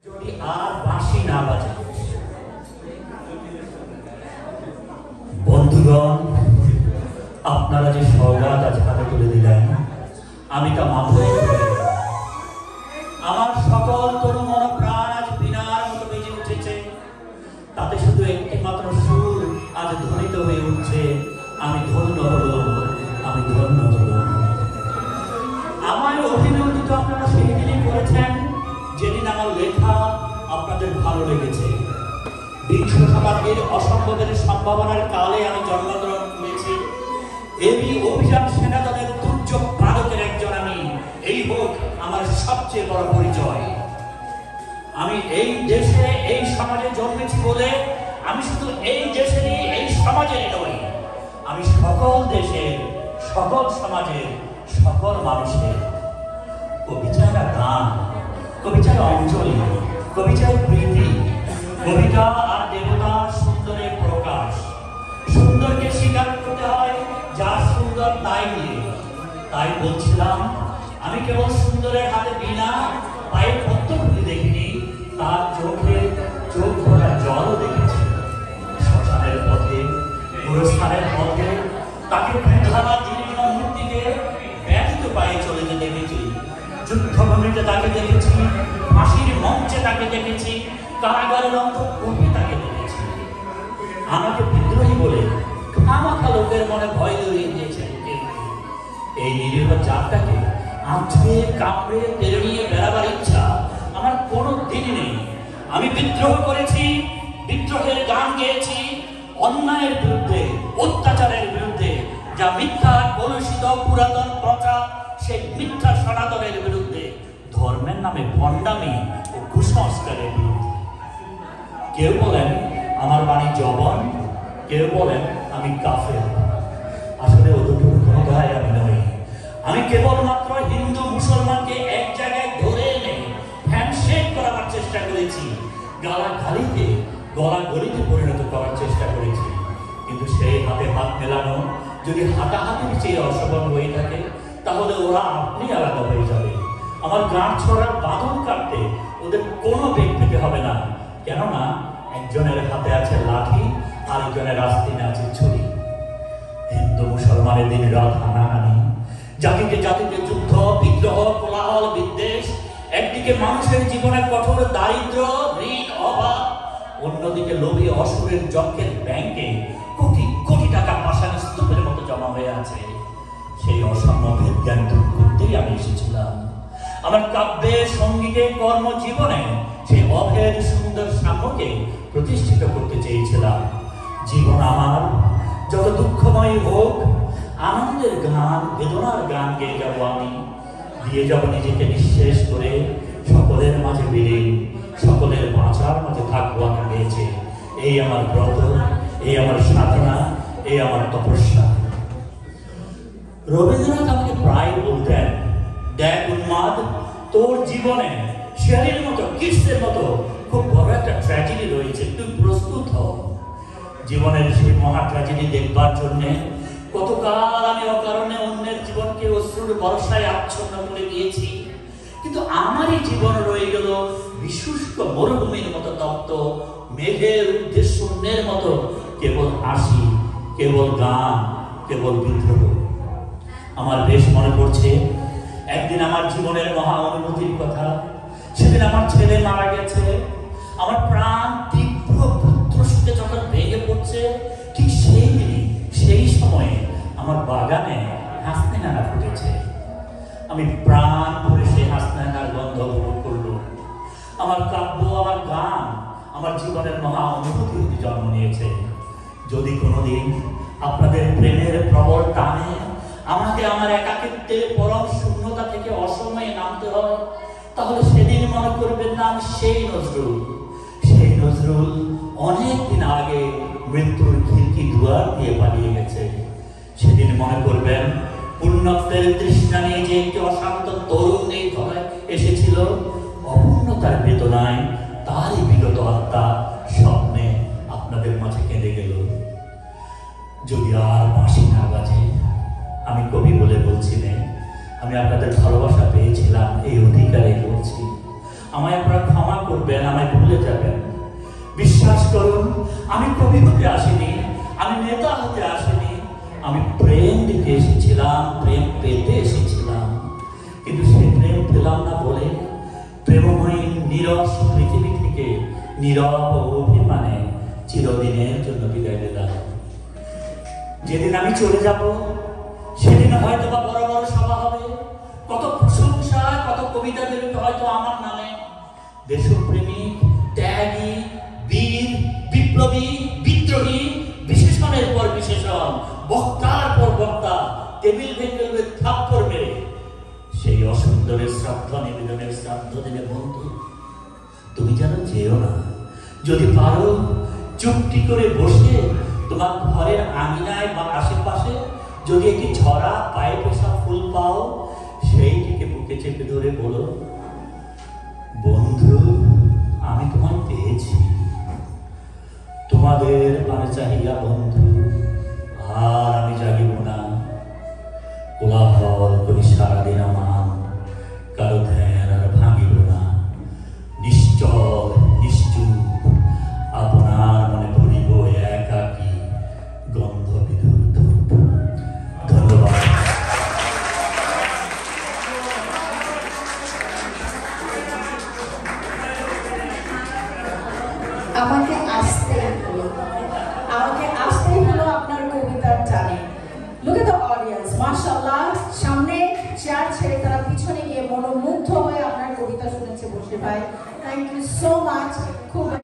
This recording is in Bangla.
যদি আর বাঁশি না বাজে। বন্ধুগণ, আপনারা যে সওগাত আজ হাতে তুলে দিলেন, আমি তা মাথায় তুলে দিলাম। আমার সকল তরু মন প্রাণ আজ বীণার মতো বেজে উঠেছে। তাতে শুধু একটি মাত্র সুর আজ ধ্বনিত হয়ে উঠছে, আমি ধন্য হলাম, আমি ধন্য হলাম। আমার অভিনন্দিত আপনারা সেই দিনই করেছেন যেদিন আমার লেখা আপনাদের ভালো লেগেছে। বিংশ শতাব্দীর অসম্ভবের সম্ভাবনার কালে আমি জন্মগ্রহণ করেছি। এই অভিযান সেনাদলের দুর্যোগ পালকের একজন আমি, এই হোক আমার সবচেয়ে বড় পরিচয়। আমি এই দেশে এই সমাজে জন্মেছি বলে আমি শুধু এই দেশেরই এই সমাজেরই নই, আমি সকল দেশের সকল সমাজের সকল মানুষের। কবি চায় না গান, কবি চায় অঞ্জলি, কবি চায় প্রীতি। কবিতা আর দেবতা সুন্দরের প্রকাশ। সুন্দরকে স্বীকার করতে হয় যার সুন্দর তাই নিয়ে। তাই বলছিলাম, আমি কেবল সুন্দরের হাতে বীণা পায়ে পদ্মফুলি দেখিনি, তার চোখে চোখ ভরা জলও দেখেছি। শ্মশানের পথে, পুরস্কারের পথে তাকে মেঘালা জীর্ণ মূর্তিকে ব্যথিত পায়ে চলে যেতে দেখেছি। যুদ্ধভূমিতে তাকে দেখেছি, ফাঁসির মঞ্চে তাকে দেখেছি, কারাগারের অন্তঃপুরে তাকে দেখেছি। আমাকে বিদ্রোহী বলে খামাখা লোকের মনে ভয় ধরিয়ে দিয়েছে। এই নিরীহ জাতটাকে আঁচড়ে কামড়ে টেনে নিয়ে বেড়াবার ইচ্ছা আমার কোনো দিনই নেই। আমি বিদ্রোহ করেছি, বিদ্রোহের গান গেয়েছি, অন্যায়ের বিরুদ্ধে, অত্যাচারের বিরুদ্ধে, যা মিথ্যা কলুষিত পুরাতন প্রথা, সেই মিথ্যা সনাতনের বিরুদ্ধে, ধর্মের নামে ভণ্ডামি ও কুসংস্কারের বিরুদ্ধে। কেউ বলেন আমার বাণী জবান, কেউ বলেন আমি কাফের। আসলে ওদুটুকু কোনো গায়ে আমি নই। আমি কেবলমাত্র হিন্দু মুসলমানকে এক জায়গায় ধরে এনে হ্যান্ডশেক করার চেষ্টা করেছি, গালাগালিকে গলাগলিতে পরিণত করার চেষ্টা করেছি। কিন্তু সেই হাতে হাত মেলানো যদি হাতাহাতির চেয়ে অসফল হয়ে থাকে, তাহলে ওরা আপনি আলাদা হয়ে যাবে। আমার গাঁট ছড়ার বাঁধন কাটতে ওদের কোনো বেগ পেতে হবে না, কেননা একজনের হাতে আছে লাঠি, আরেকজনের আস্তিনে আছে ছুরি। হিন্দু মুসলমানের দিন রাত হানাহানি, জাতিতে জাতিতে যুদ্ধ, বিদ্রোহ, কোলাহল, বিদ্বেষ। একদিকে মানুষের জীবনের কঠোর দারিদ্র, ঋণ, অভাব, অন্যদিকে লোভী অসুরের যজ্ঞের ব্যাংকে কোটি কোটি টাকা পাষাণ স্তূপের মতো জমা হয়ে আছে। সেই অসাম্য ভেদ জ্ঞান দূর করতেই আমি এসেছিলাম। আমার কাব্যে, সঙ্গীতে, কর্মজীবনে সেই অভেদ সুন্দর সাম্যকে প্রতিষ্ঠিত করতে চেয়েছিলাম। জীবন আমার যত দুঃখময় হোক, আনন্দের গান, বেদনার গান গেয়ে যাবো আমি। দিয়ে যাব নিজেকে নিঃশেষ করে, সকলের মাঝে বিলীন, সকলের বাঁচার মাঝে থাকবো আমি বেঁচে। এই আমার ব্রত, এই আমার সাধনা, এই আমার তপস্যা। রবীন্দ্রনাথ আমাকে প্রায় বলতেন, দেখ উন্মাদ, তোর জীবনে শেয়ারের মতো, কিডসের মতো খুব বড় একটা ট্র্যাজেডি রয়েছে, তুই প্রস্তুত হ। জীবনের সেই মহা ট্র্যাজেডি দেখবার জন্যে কতকাল আমি অকারণে অন্যের জীবনকে অশ্রুর বর্ষায় আচ্ছন্ন করে দিয়েছি। কিন্তু আমারই জীবন রয়ে গেল বিশুষ্ক মরুভূমির মতো তপ্ত, মেঘের ঊর্ধ্বে শূন্যের মতো, কেবল হাসি, কেবল গান, কেবল বিদ্রোহ। আমার বেশ মনে পড়ছে একদিন আমার জীবনের মহা অনুভূতির কথা। সেদিন আমার ছেলে মারা গেছে। আমার প্রাণ তীব্র পুত্রশোকে যখন ভেঙে পড়ছে, ঠিক সেই দিনই, সেই সময়ে আমার বাগানে হাসনাইনা ফুটেছে। আমি প্রাণ ভরে সেই হাসনাইনার গন্ধ উপভোগ করলাম। আমার কাব্য, আমার গান, আমার জীবনের মহা অনুভূতি জন্ম নিয়েছে। যদি কোনোদিন আপনাদের প্রেমের প্রবল টানে আমাকে আমার একাকিত্বের পরম শূন্যতা থেকে অসময়ে নামতে হয়, তাহলে সেদিন মনে করবেন না আমি সেই নজরুল। সেই নজরুল অনেক দিন আগে মৃত্যুর খিড়কি দুয়ার দিয়ে পালিয়ে গেছে। সেদিন মনে করবেন পূর্ণত্বের তৃষ্ণা নিয়ে যে একটি অশান্ত তরুণ এই ধরায় এসেছিল, অপূর্ণতার বেদনায় তারই বিগত আত্মা স্বপ্নে আপনাদের মাঝে কেঁদে গেল। যদি আর বাঁশি না বাজে, আমি কবি বলে বলছি না, আমি আপনাদের ভালোবাসা পেয়েছিলাম, এই অধিকারে বলছি। আমায় আপনারা ক্ষমা করবেন, আমায় ভুলে যাবেন। বিশ্বাস করুন, আমি কবি হতে আসিনি, আমি নেতা হতে আসিনি, আমি প্রেম দিতে এসেছিলাম, প্রেম পেতে এসেছিলাম। কিন্তু সেই প্রেম পেলাম না বলে প্রেমময়ী নীরস পৃথিবী থেকে নীরব অভিমানে চিরদিনের জন্য বিদায় দিলাম। যেদিন আমি চলে যাব সেদিন হয়তো বা বড় বড় সভা হবে, কত প্রশংসা, কত কবিতা বেরোবে হয়তো আমার নামে। দেশপ্রেমিক, ত্যাগী, বীর, বিপ্লবী, বিদ্রোহী, বিশেষণের পর বিশেষণ, বক্তার পর বক্তা টেবিল ভেঙে থাপ্পড় মেরে সেই অসুন্দরের শ্রাদ্ধ নিবেদনের শ্রাদ্ধ দিনে বন্ধু তুমি যেন যেও না। যদি পারো চুপটি করে বসে তোমার ঘরের আঙিনায় বা আশেপাশে যদি একটি ঝরা পায়ে পোষা ফুল পাও, সেইটিকে বুকে চেপে ধরে বলো, বন্ধু আমি তোমায় পেয়েছি। তোমাদের পানে চাহিয়া বন্ধু আর আমি জাগিব না। কোলাহল করি সারাদিন আমার, কারো ধ্যান আর ভাঙিব না। নিশ্চল নিশ্চুপ আপনার মনে পড়িব একাকী গন্ধ বিধুর ধূপ। ধন্যবাদ। আমাকে আসতেই হলো আপনার কবিতার টানে। Look at the audience, মাশাআল্লাহ। সামনে চেয়ার ছেড়ে তারা পিছনে গিয়ে মনোমুগ্ধ হয়ে আপনার কবিতা শুনেছে বসে ভাই। Thank you so much.